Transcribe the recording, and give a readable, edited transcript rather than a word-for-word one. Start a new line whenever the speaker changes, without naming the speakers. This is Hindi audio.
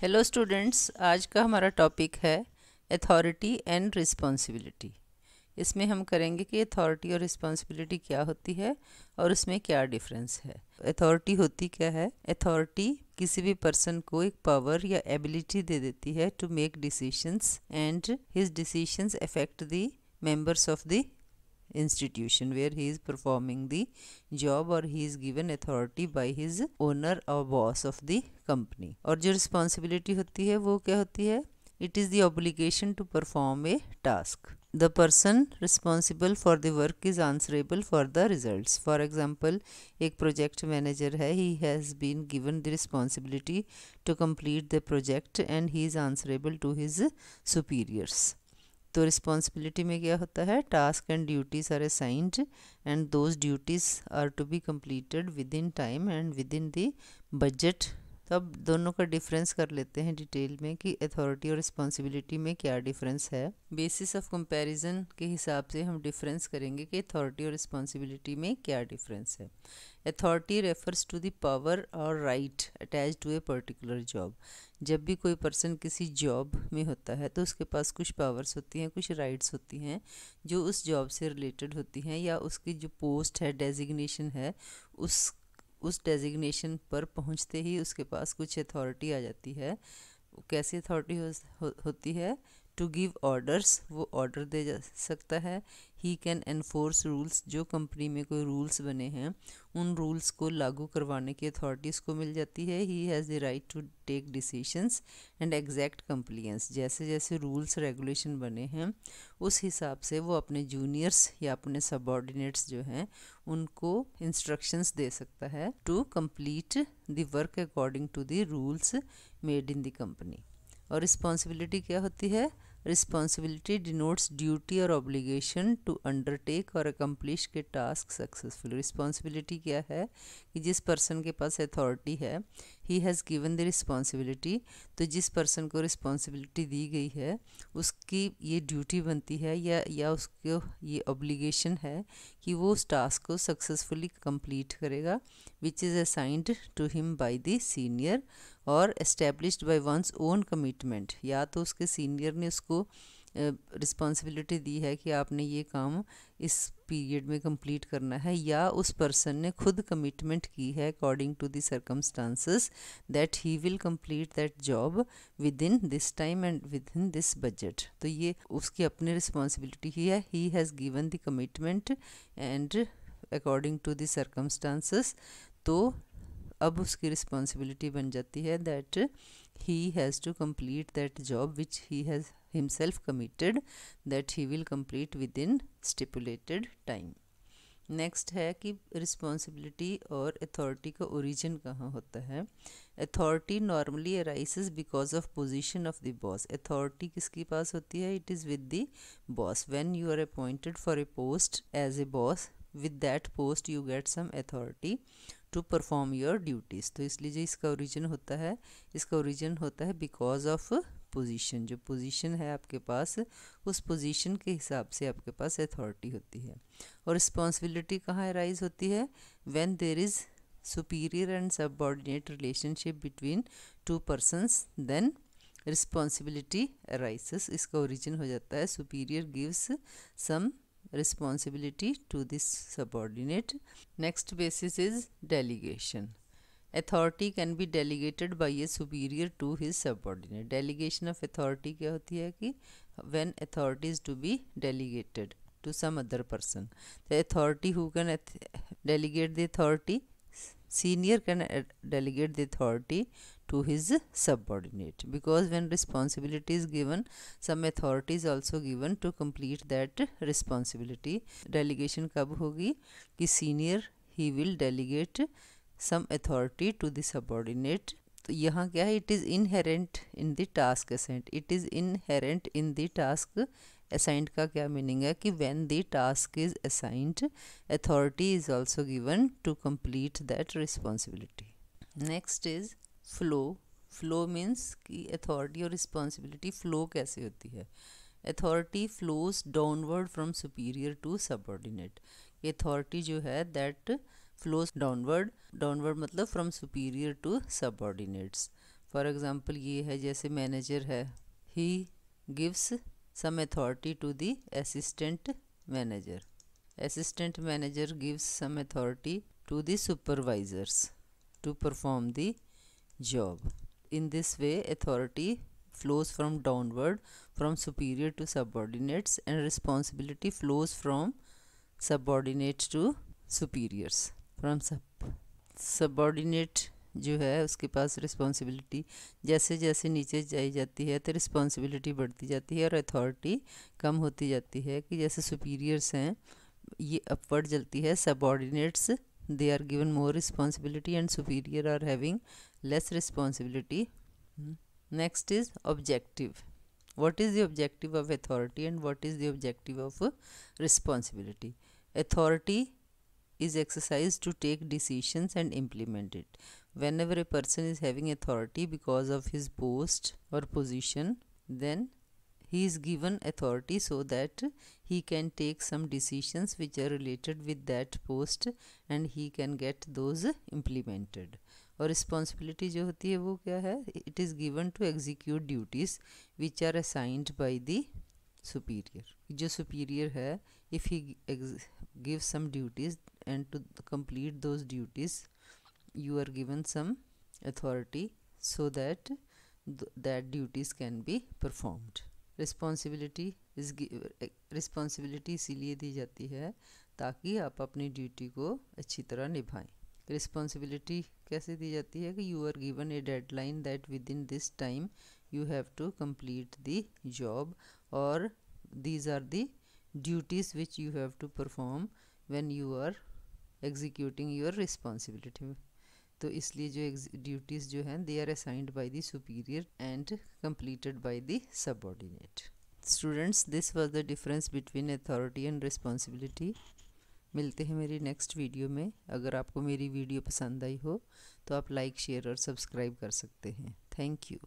हेलो स्टूडेंट्स, आज का हमारा टॉपिक है अथॉरिटी एंड रिस्पॉन्सिबिलिटी। इसमें हम करेंगे कि अथॉरिटी और रिस्पॉन्सिबिलिटी क्या होती है और उसमें क्या डिफरेंस है। अथॉरिटी होती क्या है? अथॉरिटी किसी भी पर्सन को एक पावर या एबिलिटी दे देती है to make decisions and his decisions affect the members of the institution where he is performing the job or he is given authority by his owner or boss of the company। और जो responsibility होती है वो क्या होती है? It is the obligation to perform a task. The person responsible for the work is answerable for the results. For example, एक project manager है, he has been given the responsibility to complete the project and he is answerable to his superiors। तो रिस्पॉन्सिबिलिटी में क्या होता है? Task and duties are assigned and those duties are to be completed within time and within the budget. तो अब दोनों का डिफरेंस कर लेते हैं डिटेल में कि अथॉरिटी और रिस्पॉन्सिबिलिटी में क्या डिफरेंस है। बेसिस ऑफ कंपैरिजन के हिसाब से हम डिफरेंस करेंगे कि अथॉरिटी और रिस्पॉन्सिबिलिटी में क्या डिफरेंस है। Authority refers to the power और right attach to a particular job. जब भी कोई पर्सन किसी जॉब में होता है तो उसके पास कुछ पावर्स होती हैं, कुछ राइट्स होती हैं जो उस जॉब से रिलेटेड होती हैं, या उसकी जो पोस्ट है, डेजिग्नेशन है, उस डेजिग्नेशन पर पहुंचते ही उसके पास कुछ अथॉरिटी आ जाती है। कैसी अथॉरिटी होती है? टू गिव ऑर्डर्स, वो ऑर्डर दे जा सकता है। ही कैन एनफोर्स रूल्स, जो कंपनी में कोई रूल्स बने हैं उन रूल्स को लागू करवाने की अथॉरिटी उसको मिल जाती है। He has the right to take decisions and exact compliance. जैसे जैसे रूल्स रेगुलेशन बने हैं उस हिसाब से वो अपने जूनियर्स या अपने सबऑर्डिनेट्स जो हैं उनको इंस्ट्रक्शंस दे सकता है to complete the work according to the rules made in the company. और रिस्पॉन्सिबिलिटी क्या होती है? रिस्पॉन्सिबिलिटी डिनोट्स ड्यूटी और ऑब्लिगेशन टू अंडरटेक और अकम्प्लिश के टास्क सक्सेसफुल। रिस्पॉन्सिबिलिटी क्या है कि जिस पर्सन के पास अथॉरिटी है, he has given the responsibility, तो जिस पर्सन को रिस्पॉन्सिबिलिटी दी गई है उसकी ये ड्यूटी बनती है या उसको ये ऑब्लिगेशन है कि वो उस टास्क को सक्सेसफुली कंप्लीट करेगा, which is assigned to him by the senior और established by one's own commitment. या तो उसके सीनियर ने उसको रिस्पॉन्सिबिलिटी दी है कि आपने ये काम इस पीरियड में कंप्लीट करना है, या उस पर्सन ने खुद कमिटमेंट की है according to the circumstances that he will complete that job within this time and within this budget. तो ये उसकी अपनी रिस्पॉन्सिबिलिटी ही है। He has given the commitment and according to the circumstances. तो अब उसकी रिस्पॉन्सिबिलिटी बन जाती है that he has to complete that job which he has himself committed that he will complete within stipulated time. Next है कि रिस्पॉन्सिबिलिटी और अथॉरिटी का ओरिजिन कहाँ होता है। Authority normally arises because of position of the boss. Authority किसके पास होती है? It is with the boss. When you are appointed for a post as a boss, with that post you get some authority to perform your duties. तो इसलिए जो इसका ओरिजिन होता है, इसका ओरिजिन होता है बिकॉज ऑफ पोजीशन। जो पोजीशन है आपके पास, उस पोजीशन के हिसाब से आपके पास अथॉरिटी होती है। और रिस्पॉन्सिबिलिटी कहाँ अराइज होती है? When there is superior and subordinate relationship between two persons, then responsibility arises. इसका ओरिजिन हो जाता है superior gives some responsibility to this subordinate. Next basis is delegation. Authority can be delegated by a superior to his subordinate. Delegation of authority क्या होती है कि when authority is to be delegated to some other person. The authority who can delegate the authority, senior can delegate the authority to his subordinate, because when responsibility is given, some authority is also given to complete that responsibility. Delegation कब होगी कि senior he will delegate some authority to the subordinate. तो यहाँ क्या है? it is inherent in the task assigned. it is inherent in the task assigned का क्या मीनिंग है कि when the task is assigned, authority is also given to complete that responsibility. Next is flow. Flow means कि अथॉरिटी और रिस्पॉन्सिबिलिटी फ्लो कैसे होती है। Authority flows downward from superior to subordinate. ये अथॉरिटी जो है दैट फ्लोज डाउनवर्ड, डाउनवर्ड मतलब from superior to subordinates. For example ये है, जैसे मैनेजर है, he gives some authority to the assistant manager. Assistant manager gives some authority to the supervisors to perform the job. In this way, authority flows from downward, from superior to subordinates, and responsibility flows from subordinates to superiors. From subordinate जो है उसके पास रिस्पॉन्सिबिलिटी जैसे जैसे नीचे जाई जाती है तो रिस्पॉन्सिबिलिटी बढ़ती जाती है और अथॉरिटी कम होती जाती है, कि जैसे सुपीरियर्स हैं ये अपवर्ड चलती है. Subordinates they are given more responsibility and superior are having less responsibility. Next is objective. what is the objective of authority and what is the objective of responsibility? Authority is exercised to take decisions and implement it. Whenever a person is having authority because of his post or position, then he is given authority so that he can take some decisions which are related with that post and he can get those implemented. और रिस्पॉन्सिबिलिटी जो होती है वो क्या है? It is given to execute duties which are assigned by the superior. जो सुपीरियर है, if he give some duties and to complete those duties you are given some authority so that that duties can be performed. Responsibility इसीलिए दी जाती है ताकि आप अपनी ड्यूटी को अच्छी तरह निभाएं. रिस्पॉन्सिबिलिटी कैसे दी जाती है कि you are given a deadline that within this time you have to complete the job और these are the duties which you have to perform when you are executing your responsibility. तो इसलिए जो ड्यूटीज़ जो हैं they are assigned by the superior and completed by the subordinate. Students, this was the difference between authority and responsibility. मिलते हैं मेरी नेक्स्ट वीडियो में. अगर आपको मेरी वीडियो पसंद आई हो तो आप लाइक, शेयर और सब्सक्राइब कर सकते हैं. Thank you.